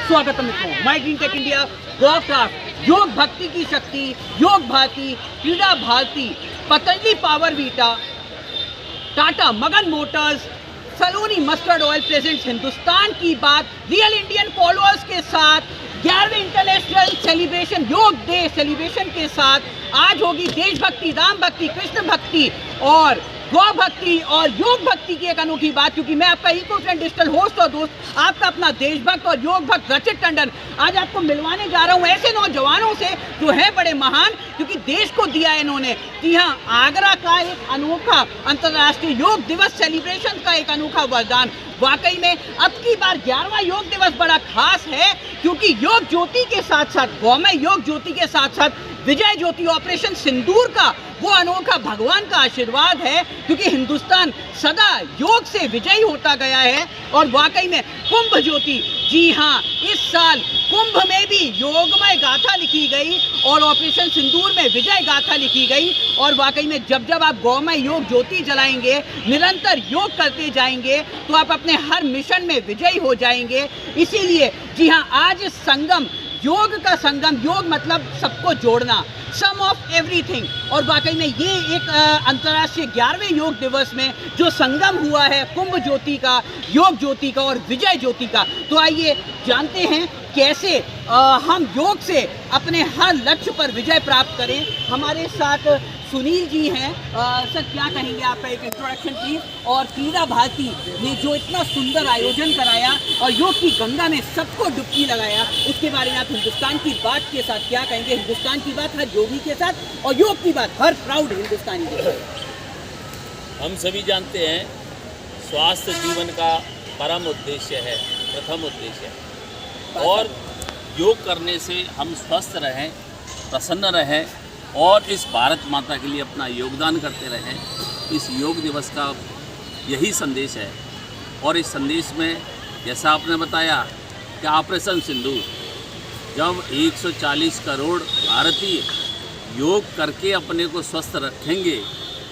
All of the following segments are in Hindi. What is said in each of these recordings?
स्वागत है मित्रों, my green tech India broadcast. योग भक्ति की शक्ति, Yog Bharati, Krida Bharati, Patanjali power vita, Tata Magan motors, Saloni mustard oil presents Hindustan की बात रियल इंडियन फॉलोअर्स के साथ 11वें international celebration Yog day celebration के साथ आज होगी देशभक्ति, राम भक्ति, कृष्ण भक्ति और गौ भक्ति और योग भक्ति की एक अनोखी बात। क्योंकि मैं आपका इको फ्रेंड डिजिटल होस्ट और दोस्त, आपका अपना देशभक्त और योग भक्त रचित टंडन आज आपको मिलवाने जा रहा हूं ऐसे नौजवानों से जो है बड़े महान, क्योंकि देश को दिया है इन्होंने। जी हाँ, आगरा का एक अनोखा अंतर्राष्ट्रीय योग दिवस सेलिब्रेशन का एक अनोखा वरदान। वाकई में अब की बार 11वां योग दिवस बड़ा खास है, क्योंकि योग ज्योति के साथ साथ गौमय योग ज्योति के साथ साथ विजय ज्योति ऑपरेशन सिंदूर का वो अनोखा भगवान का आशीर्वाद है, क्योंकि हिंदुस्तान सदा योग से विजयी होता गया है। और वाकई में कुंभ ज्योति, जी हाँ, इस साल कुंभ में भी योगमय गाथा लिखी गई और ऑपरेशन सिंदूर में विजय गाथा लिखी गई। और वाकई में जब जब आप गौमय योग ज्योति जलाएंगे, निरंतर योग करते जाएंगे, तो आप अपने हर मिशन में विजयी हो जाएंगे। इसीलिए जी हाँ, आज संगम, योग का संगम, योग मतलब सबको जोड़ना, सम ऑफ एवरीथिंग। और वाकई में ये एक अंतर्राष्ट्रीय 11वें योग दिवस में जो संगम हुआ है कुंभ ज्योति का, योग ज्योति का और विजय ज्योति का, तो आइए जानते हैं कैसे हम योग से अपने हर लक्ष्य पर विजय प्राप्त करें। हमारे साथ सुनील जी हैं। सर, क्या कहेंगे, आपका एक इंट्रोडक्शन प्लीज। और क्रीड़ा भारती ने जो इतना सुंदर आयोजन कराया और योग की गंगा में सबको डुबकी लगाया, उसके बारे में आप हिंदुस्तान की बात के साथ क्या कहेंगे। हिंदुस्तान की बात हर योगी के साथ और योग की बात हर प्राउड हिंदुस्तानी के साथ। हम सभी जानते हैं स्वास्थ्य जीवन का परम उद्देश्य है, प्रथम उद्देश्य है, और योग करने से हम स्वस्थ रहें, प्रसन्न रहें और इस भारत माता के लिए अपना योगदान करते रहें। इस योग दिवस का यही संदेश है। और इस संदेश में जैसा आपने बताया कि ऑपरेशन सिंदूर, जब 140 करोड़ भारतीय योग करके अपने को स्वस्थ रखेंगे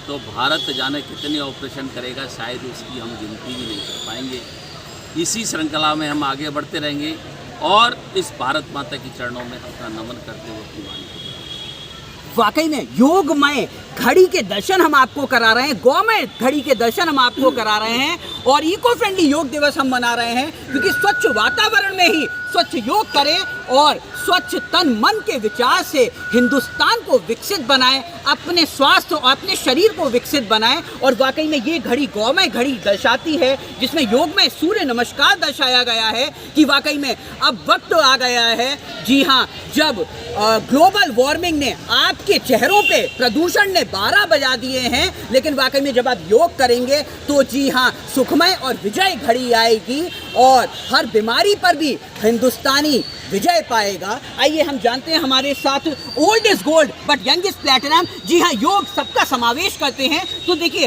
तो भारत जाने कितने ऑपरेशन करेगा, शायद उसकी हम गिनती भी नहीं कर पाएंगे। इसी श्रृंखला में हम आगे बढ़ते रहेंगे और इस भारत माता के चरणों में अपना नमन करते हुए अपनी वाणी को। वाकई में योगमय घड़ी के दर्शन हम आपको करा रहे हैं, गौमय घड़ी के दर्शन हम आपको करा रहे हैं और इको फ्रेंडली योग दिवस हम मना रहे हैं, क्योंकि स्वच्छ वातावरण में ही स्वच्छ योग करें और स्वच्छ तन मन के विचार से हिंदुस्तान को विकसित बनाएं, अपने स्वास्थ्य और अपने शरीर को विकसित बनाएं। और वाकई में ये घड़ी गौमय घड़ी दर्शाती है, जिसमें योग में सूर्य नमस्कार दर्शाया गया है कि वाकई में अब वक्त आ गया है, जी हाँ, जब ग्लोबल वार्मिंग ने आपके चेहरों पे, प्रदूषण ने 12 बजा दिए हैं, लेकिन वाकई में जब आप योग करेंगे तो जी हाँ, सुखमय और विजय घड़ी आएगी और हर बीमारी पर भी हिंदुस्तानी विजय पाएगा। आइए हम जानते हैं हमारे साथ old is gold but young is platinum. जी हाँ, योग सबका समावेश करते हैं, तो देखिए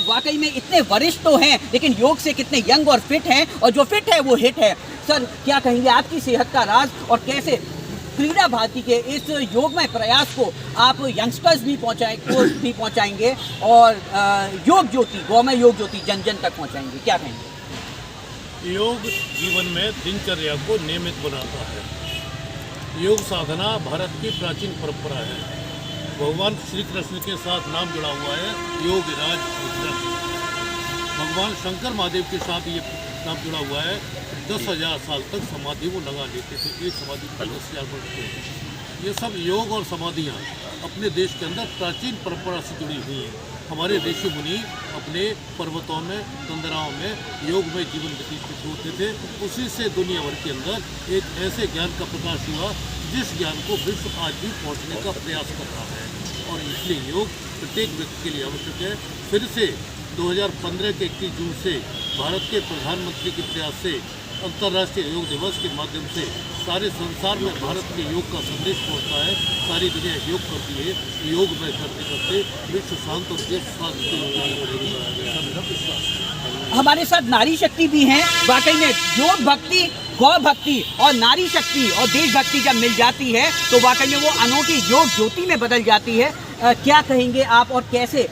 वाकई में इतने वरिष्ठ तो हैं, लेकिन योग से कितने यंग और फिट हैं, और जो फिट है वो हिट है। सर, क्या कहेंगे आपकी सेहत का राज और कैसे क्रीड़ा भारती के इस योगमय प्रयास को आप यंगस्टर्स भी पहुंचाएंगे और योग ज्योति, गौमय योग ज्योति जन जन तक पहुंचाएंगे, क्या कहेंगे। योग जीवन में दिनचर्या को नियमित बनाता है। योग साधना भारत की प्राचीन परंपरा है। भगवान श्री कृष्ण के साथ नाम जुड़ा हुआ है योग राज मुद्रा। भगवान शंकर महादेव के साथ ये नाम जुड़ा हुआ है। 10,000 साल तक समाधि वो लगा लेते थे, एक समाधि 10,000 वर्ष के। ये सब योग और समाधियाँ अपने देश के अंदर प्राचीन परंपरा से जुड़ी हुई हैं। हमारे ऋषि मुनि अपने पर्वतों में, तंद्राओं में योग में जीवन व्यतीत होते थे। उसी से दुनिया भर के अंदर एक ऐसे ज्ञान का प्रकाश हुआ जिस ज्ञान को विश्व आज भी पहुँचने का प्रयास कर रहा है। और इसलिए योग प्रत्येक व्यक्ति के लिए आवश्यक है। फिर से 2015 के 21 जून से भारत के प्रधानमंत्री के प्रयास से अंतर्राष्ट्रीय योग दिवस के माध्यम से सारे संसार में भारत के योग का संदेश पहुंचता है। सारी दुनिया योग करती है। योग में करते करते विश्व शांत और देश शांत बढ़ेगी। हमारे साथ नारी शक्ति भी हैं। वाकई में योग भक्ति, गौ भक्ति और नारी शक्ति और देशभक्ति जब मिल जाती है तो वाकई में वो अनोखी योग ज्योति में बदल जाती है। क्या कहेंगे आप और कैसे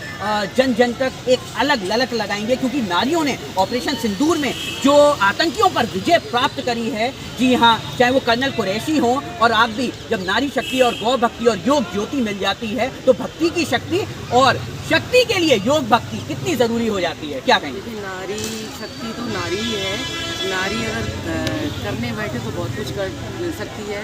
जन जन तक एक अलग ललक लगाएंगे, क्योंकि नारियों ने ऑपरेशन सिंदूर में जो आतंकियों पर विजय प्राप्त करी है, जी हाँ, चाहे वो कर्नल कुरैशी हो और आप भी, जब नारी शक्ति और गौ भक्ति और योग ज्योति मिल जाती है तो भक्ति की शक्ति और शक्ति के लिए योग भक्ति कितनी ज़रूरी हो जाती है, क्या कहेंगे? देखिए, नारी शक्ति तो नारी ही है। नारी अगर करने बैठे तो बहुत कुछ कर सकती है।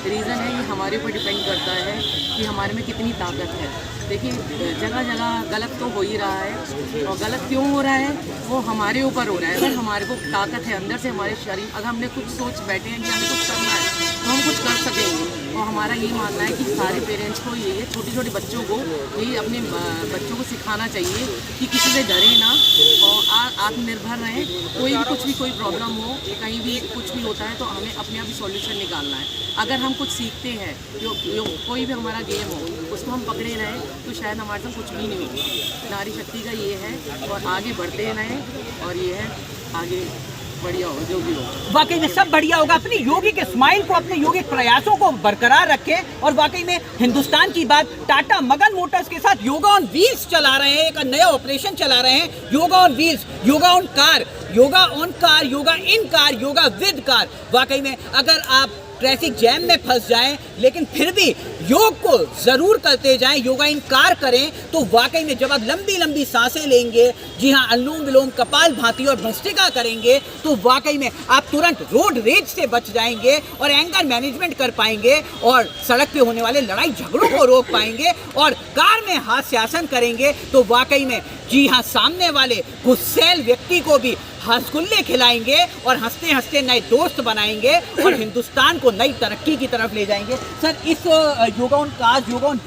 रीज़न है ये हमारे ऊपर डिपेंड करता है कि हमारे में कितनी ताकत है। देखिए, जगह जगह गलत तो हो ही रहा है, और गलत क्यों हो रहा है वो हमारे ऊपर हो रहा है। अगर हमारे को ताकत है अंदर से, हमारे शरीर, अगर हमने कुछ सोच बैठे हैं कि हमें कुछ करना है तो हम कुछ कर सकेंगे। और हमारा ये मानना है कि सारे पेरेंट्स को ये छोटे छोटे बच्चों को ये अपने बच्चों को सिखाना चाहिए कि किसी से डरे ना और आत्मनिर्भर रहें। कोई प्रॉब्लम हो, कहीं भी कुछ भी होता है तो हमें अपने आप ही सॉल्यूशन निकालना है। अगर हम कुछ सीखते हैं, कोई भी हमारा गेम हो, उसको हम पकड़े रहें तो शायद हमारे साथ कुछ भी नहीं होगा। नारी शक्ति का ये है, और आगे बढ़ते रहें, और ये है आगे बढ़िया हो जो भी हो। वाकई में सब बढ़िया होगा। अपनी योगिक स्माइल को, अपने योगिक प्रयासों को बरकरार रखें। और वाकई में हिंदुस्तान की बात, टाटा मगन मोटर्स के साथ योगा ऑन व्हील्स चला रहे हैं, एक नया ऑपरेशन चला रहे हैं, yoga on wheels, yoga on car, yoga on car, yoga in car, yoga with car. वाकई में अगर आप ट्रैफिक जैम में फंस जाएं लेकिन फिर भी योग को ज़रूर करते जाएं, योगा इन कार करें, तो वाकई में जब आप लंबी लंबी सांसें लेंगे, जी हाँ, अनुलोम विलोम, कपाल भाती और भस्त्रिका करेंगे, तो वाकई में आप तुरंत रोड रेज से बच जाएंगे और एंगर मैनेजमेंट कर पाएंगे और सड़क पे होने वाले लड़ाई झगड़ों को रोक पाएंगे। और कार में हास्यासन करेंगे तो वाकई में, जी हाँ, सामने वाले गुस्सैल व्यक्ति को भी रसगुल्ले खिलाएंगे और हंसते हंसते नए दोस्त बनाएंगे और हिंदुस्तान को नई तरक्की की तरफ ले जाएंगे। सर, इस yoga on cars, yoga on